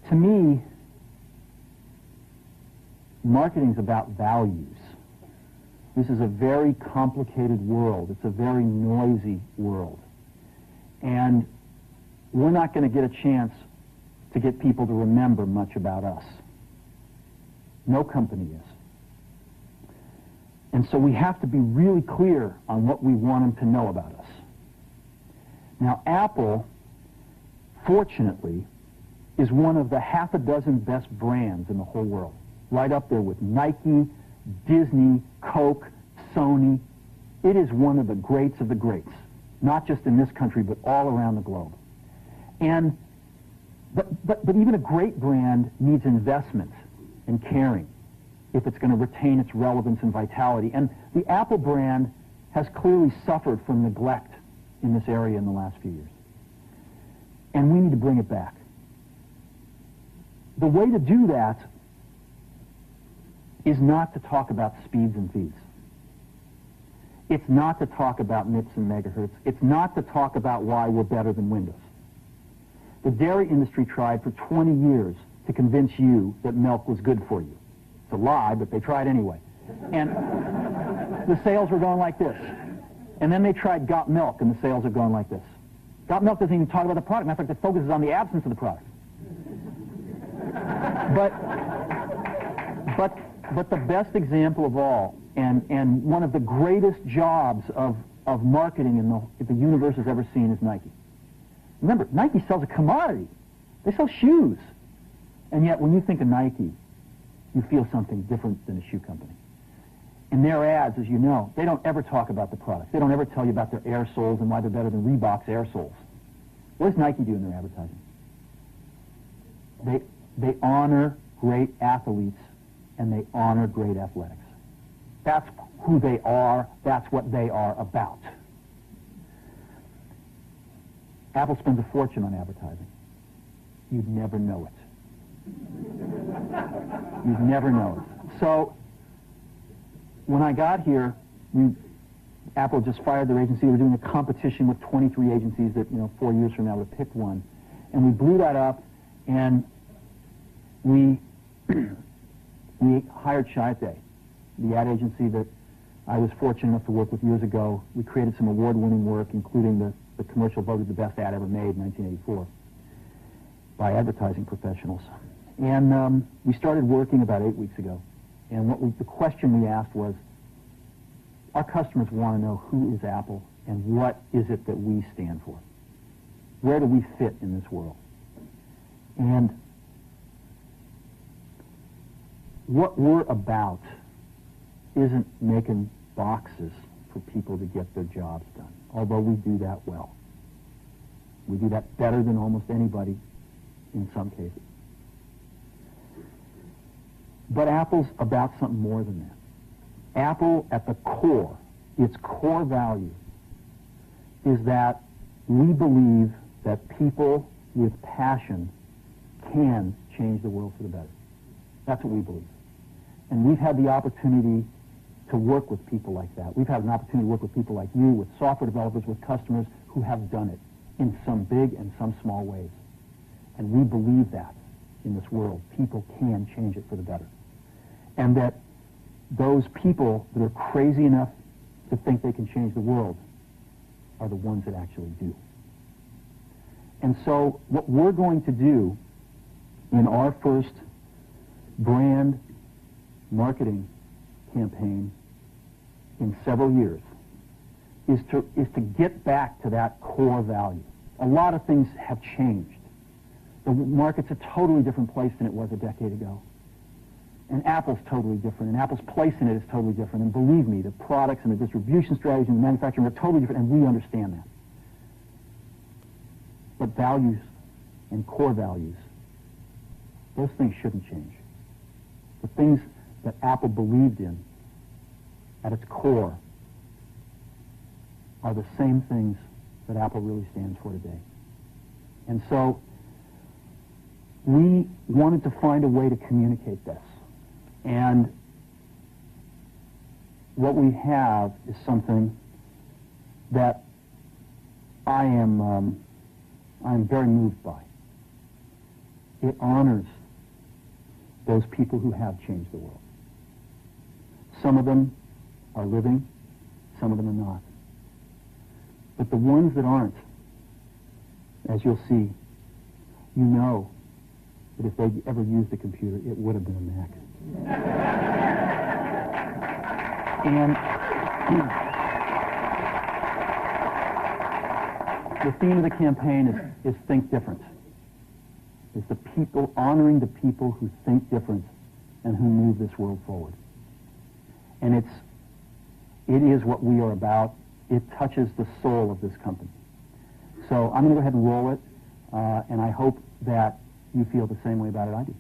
To me, marketing is about values. This is a very complicated world. It's a very noisy world. And we're not going to get a chance to get people to remember much about us. No company is. And so we have to be really clear on what we want them to know about us. Now, Apple, fortunately, is one of the half a dozen best brands in the whole world. Right up there with Nike, Disney, Coke, Sony. It is one of the greats of the greats, not just in this country, but all around the globe. And but even a great brand needs investment and caring if it's going to retain its relevance and vitality. And the Apple brand has clearly suffered from neglect in this area in the last few years. And we need to bring it back. The way to do that is not to talk about speeds and feeds. It's not to talk about MIPS and megahertz. It's not to talk about why we're better than Windows. The dairy industry tried for 20 years to convince you that milk was good for you. It's a lie, but they tried anyway. And the sales were going like this. And then they tried Got Milk, and the sales are going like this. Got Milk doesn't even talk about the product. Matter of fact, it focuses on the absence of the product. But the best example of all, and one of the greatest jobs of marketing the universe has ever seen is Nike. Remember, Nike sells a commodity. They sell shoes. And yet, when you think of Nike, you feel something different than a shoe company. In their ads, as you know, they don't ever talk about the product. They don't ever tell you about their air soles and why they're better than Reebok's air soles. What does Nike do in their advertising? They honor great athletes and they honor great athletics. That's who they are. That's what they are about. Apple spends a fortune on advertising. You'd never know it. You'd never know it. So, when I got here, Apple just fired their agency. We were doing a competition with 23 agencies that, 4 years from now would pick one. And we blew that up, and we hired Chiat, the ad agency that I was fortunate enough to work with years ago. We created some award-winning work, including the commercial voted the best ad ever made in 1984 by advertising professionals. And we started working about 8 weeks ago. And the question we asked was, our customers want to know who is Apple and what is it that we stand for? Where do we fit in this world? And what we're about isn't making boxes for people to get their jobs done, although we do that well. We do that better than almost anybody in some cases. But Apple's about something more than that. Apple, at the core, its core value, is that we believe that people with passion can change the world for the better. That's what we believe. And we've had the opportunity to work with people like that. We've had an opportunity to work with people like you, with software developers, with customers who have done it in some big and some small ways. And we believe that in this world. People can change it for the better. And that those people that are crazy enough to think they can change the world are the ones that actually do. And so what we're going to do in our first brand marketing campaign in several years is to get back to that core value. A lot of things have changed. The market's a totally different place than it was a decade ago. And Apple's totally different, and Apple's place in it is totally different. And believe me, the products and the distribution strategy and the manufacturing are totally different, and we understand that. But values and core values, those things shouldn't change. The things that Apple believed in at its core are the same things that Apple really stands for today. And so we wanted to find a way to communicate this. And what we have is something that I am very moved by. It honors those people who have changed the world. Some of them are living, some of them are not. But the ones that aren't, as you'll see, you know that if they'd ever used a computer, it would have been a Mac. And the theme of the campaign is Think Different. It's the people, honoring the people who think different and who move this world forward. And it is what we are about. It touches the soul of this company. So I'm going to go ahead and roll it, and I hope that you feel the same way about it I do.